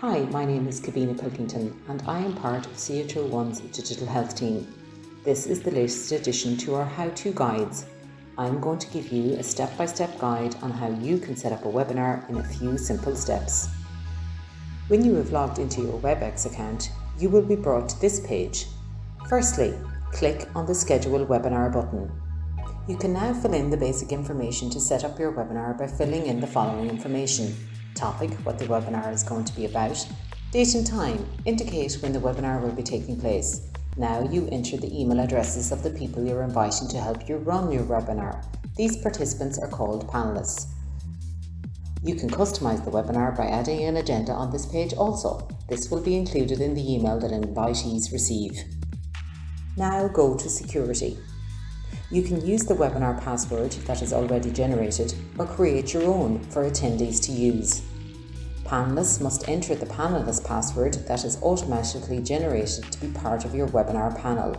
Hi, my name is Kavina Pilkington and I am part of CHO1's digital health team. This is the latest addition to our how-to guides. I'm going to give you a step-by-step guide on how you can set up a webinar in a few simple steps. When you have logged into your Webex account, you will be brought to this page. Firstly, click on the Schedule Webinar button. You can now fill in the basic information to set up your webinar by filling in the following information: topic, what the webinar is going to be about, date and time, indicate when the webinar will be taking place. Now you enter the email addresses of the people you're inviting to help you run your webinar. These participants are called panelists. You can customize the webinar by adding an agenda on this page also. This will be included in the email that invitees receive. Now go to security. You can use the webinar password that is already generated or create your own for attendees to use. Panelists must enter the panelist password that is automatically generated to be part of your webinar panel.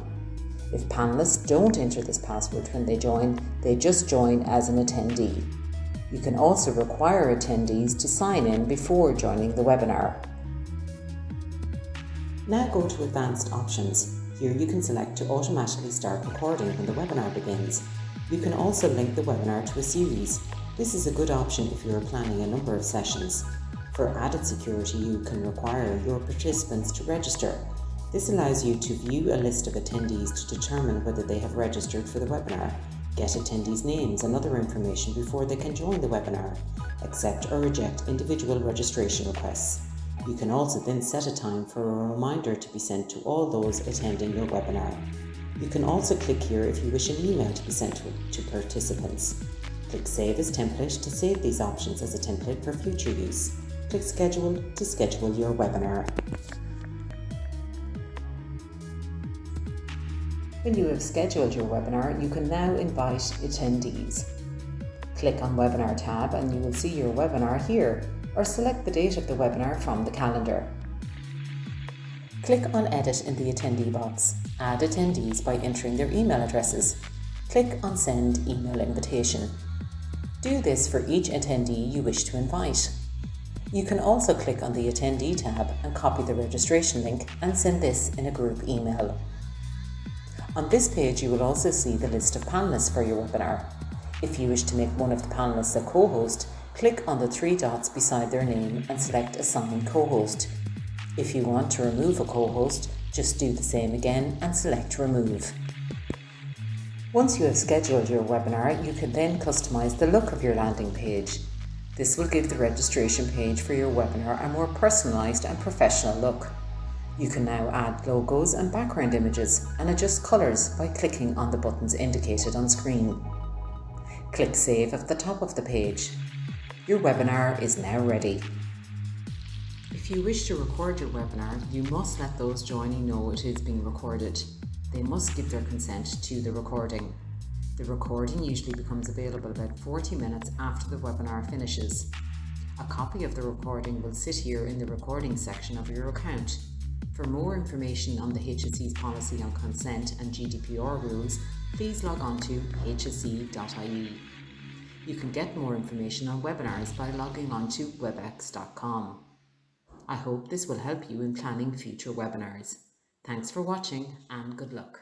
If panelists don't enter this password when they join, they just join as an attendee. You can also require attendees to sign in before joining the webinar. Now go to Advanced Options. Here you can select to automatically start recording when the webinar begins. You can also link the webinar to a series. This is a good option if you are planning a number of sessions. For added security, you can require your participants to register. This allows you to view a list of attendees to determine whether they have registered for the webinar, get attendees' names and other information before they can join the webinar, accept or reject individual registration requests. You can also then set a time for a reminder to be sent to all those attending your webinar. You can also click here if you wish an email to be sent to participants. Click Save as Template to save these options as a template for future use. Click Schedule to schedule your webinar. When you have scheduled your webinar, you can now invite attendees. Click on Webinar tab and you will see your webinar here, or select the date of the webinar from the calendar. Click on Edit in the attendee box. Add attendees by entering their email addresses. Click on Send Email Invitation. Do this for each attendee you wish to invite. You can also click on the Attendee tab and copy the registration link and send this in a group email. On this page you will also see the list of panelists for your webinar. If you wish to make one of the panelists a co-host, click on the three dots beside their name and select Assign Co-host. If you want to remove a co-host, just do the same again and select Remove. Once you have scheduled your webinar, you can then customize the look of your landing page. This will give the registration page for your webinar a more personalized and professional look. You can now add logos and background images and adjust colors by clicking on the buttons indicated on screen. Click Save at the top of the page. Your webinar is now ready. If you wish to record your webinar, you must let those joining know it is being recorded. They must give their consent to the recording. The recording usually becomes available about 40 minutes after the webinar finishes. A copy of the recording will sit here in the recording section of your account. For more information on the HSE's policy on consent and GDPR rules, please log on to hse.ie. You can get more information on webinars by logging on to webex.com. I hope this will help you in planning future webinars. Thanks for watching and good luck.